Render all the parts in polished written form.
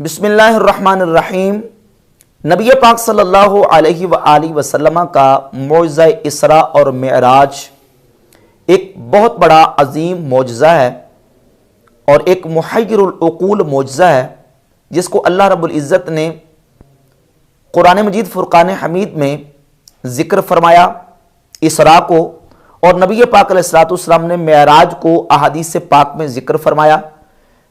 بسم اللہ الرحمن الرحیم۔ نبی پاک صلی اللہ علیہ وآلہ وسلم کا معجزہ اسراء اور معراج ایک بہت بڑا عظیم معجزہ ہے اور ایک محیر العقول معجزہ ہے، جس کو اللہ رب العزت نے قرآن مجید فرقان حمید میں ذکر فرمایا اسراء کو، اور نبی پاک علیہ السلام نے معراج کو احادیث پاک میں ذکر فرمایا۔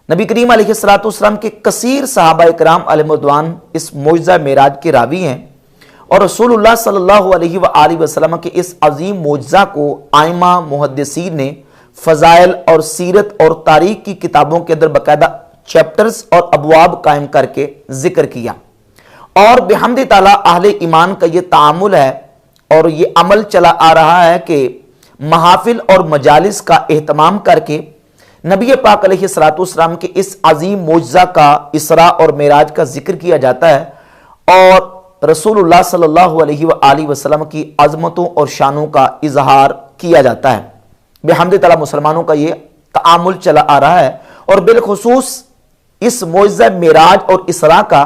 نبی کریم علیہ السلام کے کثیر صحابہ اکرام علیہم رضوان اس معجزہ معراج کے راوی ہیں، اور رسول اللہ صلی اللہ علیہ وآلہ وسلم کے اس عظیم معجزہ کو ائمہ محدثین نے فضائل اور سیرت اور تاریخ کی کتابوں کے اندر باقاعدہ چیپٹرز اور ابواب قائم کر کے ذکر کیا، اور بحمد تعالیٰ اہل ایمان کا یہ تعامل ہے اور یہ عمل چلا آ رہا ہے کہ محافل اور مجالس کا اہتمام کر کے نبی پاک علیہ السلام کے اس عظیم معجزہ کا اسراء اور معراج کا ذکر کیا جاتا ہے، اور رسول اللہ صلی اللہ علیہ وآلہ وسلم کی عظمتوں اور شانوں کا اظہار کیا جاتا ہے۔ بحمد تعالیٰ مسلمانوں کا یہ تعامل چلا آ رہا ہے، اور بالخصوص اس معجزہ معراج اور اسراء کا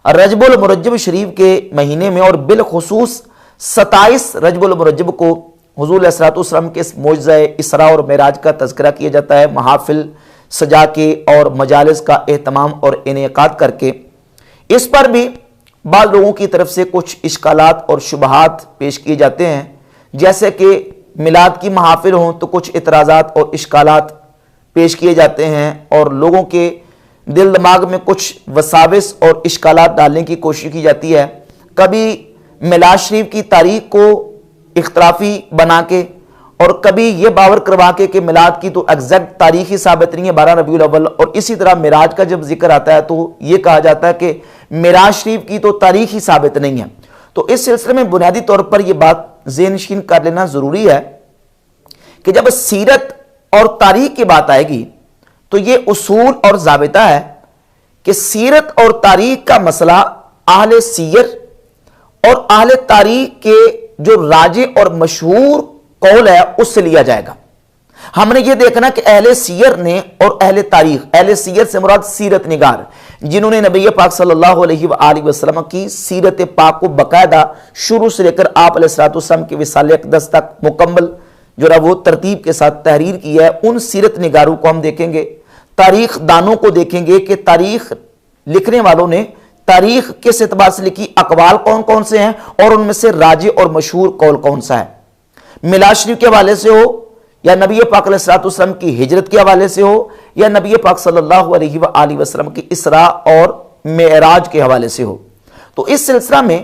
رجب المرجب شریف کے مہینے میں، اور بالخصوص 27 رجب المرجب کو حضور علیہ السلام کے اس معجزہ اسراء اور معراج کا تذکرہ کیا جاتا ہے، محافل سجا کے اور مجالس کا اہتمام اور انعقاد کر کے۔ اس پر بھی بعض لوگوں کی طرف سے کچھ اشکالات اور شبہات پیش کیے جاتے ہیں، جیسے کہ میلاد کی محافل ہوں تو کچھ اعتراضات اور اشکالات پیش کیے جاتے ہیں، اور لوگوں کے دل دماغ میں کچھ وساوس اور اشکالات ڈالنے کی کوشش کی جاتی ہے۔ کبھی میلاد شریف کی تاریخ کو اختلافی بنا کے، اور کبھی یہ باور کروا کے کہ میلاد کی تو ایگزیکٹ تاریخ ہی ثابت نہیں ہے 12 ربیع الاول، اور اسی طرح معراج کا جب ذکر آتا ہے تو یہ کہا جاتا ہے کہ معراج شریف کی تو تاریخ ہی ثابت نہیں ہے۔ تو اس سلسلے میں بنیادی طور پر یہ بات ذہن نشین کر لینا ضروری ہے کہ جب سیرت اور تاریخ کی بات آئے گی تو یہ اصول اور ضابطہ ہے کہ سیرت اور تاریخ کا مسئلہ اہل سیر اور اہل تاریخ کے جو راجع اور مشہور قول ہے اس سے لیا جائے گا۔ ہم نے یہ دیکھنا کہ اہل سیر نے اور اہل تاریخ، اہل سیر سے مراد سیرت نگار، جنہوں نے نبی پاک صلی اللہ علیہ وآلہ وسلم کی سیرت پاک کو باقاعدہ شروع سے لے کر آپ علیہ السلام کے وصال اقدس تک مکمل جو ہے وہ ترتیب کے ساتھ تحریر کی ہے، ان سیرت نگاروں کو ہم دیکھیں گے۔ تاریخ دانوں کو دیکھیں گے کہ تاریخ لکھنے والوں نے تاریخ کس اعتبار سے لکھی، اقوال کون کون سے ہیں، اور ان میں سے راجع اور مشہور قول کون سا ہے۔ میلاد شریف کے حوالے سے ہو، یا نبی پاک علیہ السلام کی ہجرت کے حوالے سے ہو، یا نبی پاک صلی اللہ علیہ وآلہ وسلم کی اسراء اور معراج کے حوالے سے ہو۔ تو اس سلسلہ میں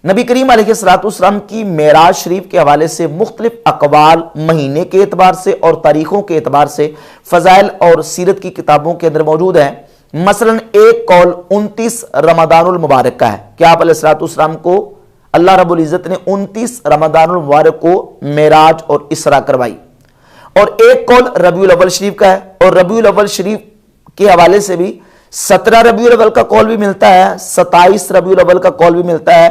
نبی کریم علیہ السلام کی معراج شریف کے حوالے سے مختلف اقوال مہینے کے اعتبار سے اور تاریخوں کے اعتبار سے فضائل اور سیرت کی کتابوں کے اندر موجود ہیں۔ مثلا ایک قول 29 رمضان المبارک کا ہے کہ آپ علیہ السلام کو اللہ رب العزت نے 29 رمضان المبارک کو معراج اور اسراء کروائی، اور ایک قول ربیع الاول شریف کا ہے، اور ربیع الاول شریف کے حوالے سے بھی 17 ربیع الاول کا قول بھی ملتا ہے، 27 ربیع الاول کا قول بھی ملتا ہے،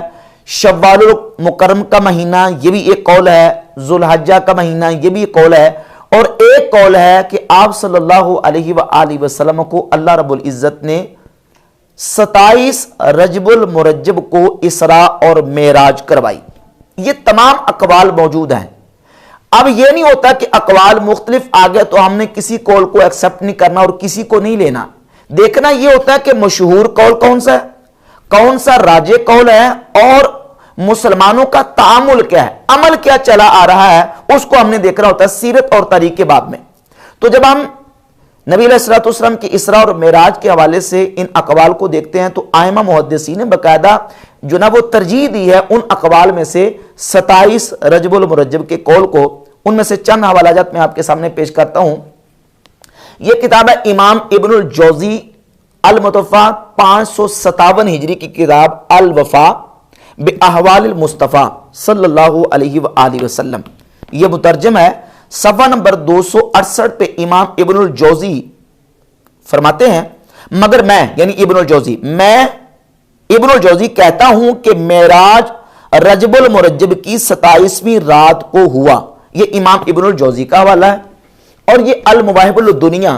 شوال المکرم کا مہینہ یہ بھی ایک قول ہے، ذوالحجہ کا مہینہ یہ بھی ایک قول ہے، اور ایک قول ہے کہ آپ صلی اللہ علیہ وآلہ وسلم کو اللہ رب العزت نے 27 رجب المرجب کو اسراء اور معراج کروائی۔ یہ تمام اقوال موجود ہیں۔ اب یہ نہیں ہوتا کہ اقوال مختلف آ گئے تو ہم نے کسی قول کو ایکسپٹ نہیں کرنا اور کسی کو نہیں لینا۔ دیکھنا یہ ہوتا ہے کہ مشہور قول کون سا ہے، کون سا راجع قول ہے، اور مسلمانوں کا تعامل کیا ہے، عمل کیا چلا آ رہا ہے، اس کو ہم نے دیکھنا ہوتا ہے سیرت اور تاریخ کے باب میں۔ تو جب ہم نبی علیہ السلام کی اسراء اور معراج کے حوالے سے ان اقوال کو دیکھتے ہیں تو ائمہ محدثین نے باقاعدہ جو نا وہ ترجیح دی ہے ان اقوال میں سے 27 رجب المرجب کے قول کو۔ ان میں سے چند حوالہ جات میں آپ کے سامنے پیش کرتا ہوں۔ یہ کتاب ہے امام ابن الجوزی المتوفیٰ 557 ہجری کی کتاب الوفا باحوال المصطفیٰ صلی اللہ علیہ وآلہ وسلم۔ یہ مترجم ہے، صفحہ نمبر 268 پہ امام ابن الجوزی فرماتے ہیں، مگر میں یعنی ابن الجوزی کہتا ہوں کہ معراج رجب المرجب کی 27ویں رات کو ہوا۔ یہ امام ابن الجوزی کا حوالہ ہے، اور یہ المواہب الدنیا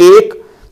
1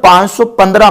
515